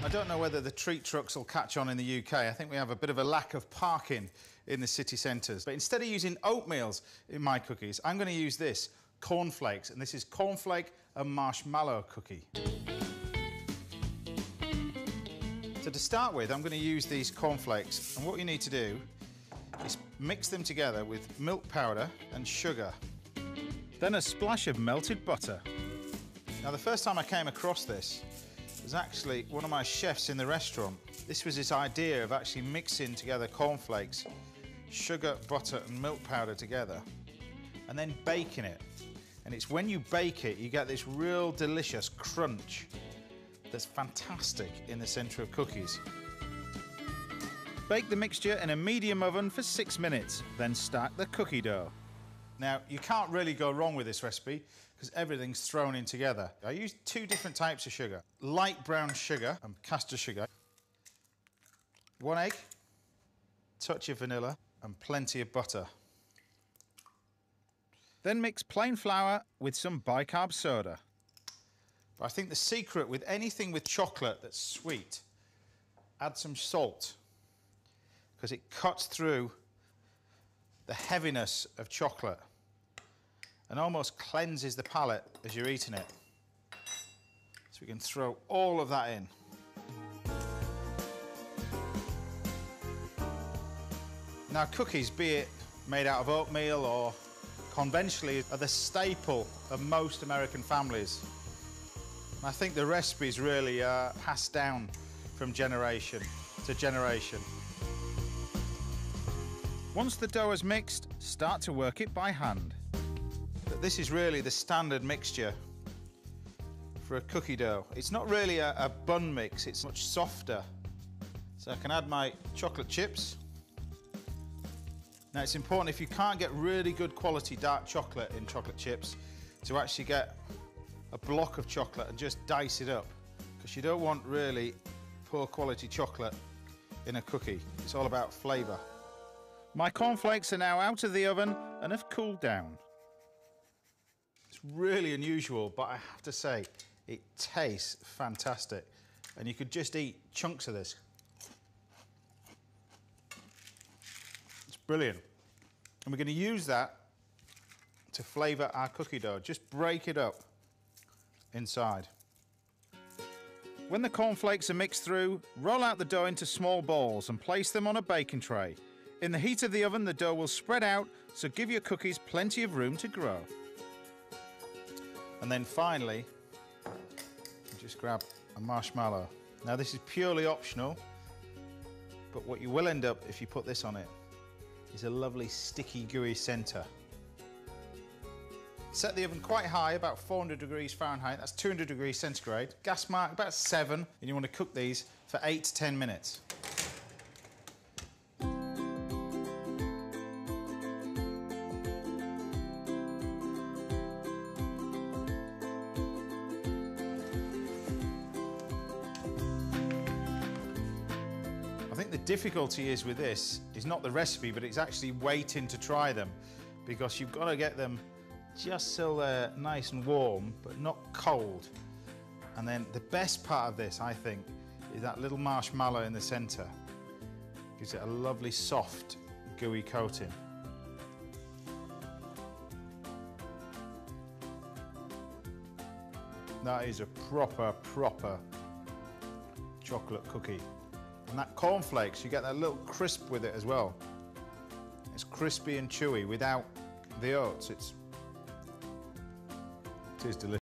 I don't know whether the treat trucks will catch on in the UK. I think we have a bit of a lack of parking in the city centres. But instead of using oatmeals in my cookies, I'm going to use this, cornflakes. And this is cornflake and marshmallow cookie. So to start with, I'm going to use these cornflakes. And what you need to do is mix them together with milk powder and sugar. Then a splash of melted butter. Now, the first time I came across this was actually one of my chefs in the restaurant. This was his idea of actually mixing together cornflakes, sugar, butter and milk powder together and then baking it. And it's when you bake it, you get this real delicious crunch that's fantastic in the centre of cookies. Bake the mixture in a medium oven for 6 minutes, then stack the cookie dough. Now, you can't really go wrong with this recipe because everything's thrown in together. I use 2 different types of sugar. Light brown sugar and caster sugar. 1 egg, touch of vanilla and plenty of butter. Then mix plain flour with some bicarb soda. But I think the secret with anything with chocolate that's sweet, add some salt because it cuts through the heaviness of chocolate and almost cleanses the palate as you're eating it. So we can throw all of that in. Now, cookies, be it made out of oatmeal or conventionally, are the staple of most American families. And I think the recipes really are passed down from generation to generation. Once the dough is mixed, start to work it by hand. But this is really the standard mixture for a cookie dough. It's not really a bun mix, it's much softer. So I can add my chocolate chips. Now, it's important, if you can't get really good quality dark chocolate in chocolate chips, to actually get a block of chocolate and just dice it up, because you don't want really poor quality chocolate in a cookie. It's all about flavour. My cornflakes are now out of the oven and have cooled down. It's really unusual, but I have to say, it tastes fantastic. And you could just eat chunks of this. It's brilliant. And we're going to use that to flavour our cookie dough. Just break it up inside. When the cornflakes are mixed through, roll out the dough into small balls and place them on a baking tray. In the heat of the oven, the dough will spread out, so give your cookies plenty of room to grow. And then finally, just grab a marshmallow. Now, this is purely optional, but what you will end up if you put this on it is a lovely sticky, gooey centre. Set the oven quite high, about 400 degrees Fahrenheit, that's 200 degrees centigrade. Gas mark about 7, and you want to cook these for 8 to 10 minutes. I think the difficulty is with this is not the recipe, but it's actually waiting to try them, because you've got to get them just so they're nice and warm, but not cold. And then the best part of this, I think, is that little marshmallow in the centre. Gives it a lovely, soft, gooey coating. That is a proper chocolate cookie. And that cornflakes, you get that little crisp with it as well. It's crispy and chewy without the oats. It is delicious.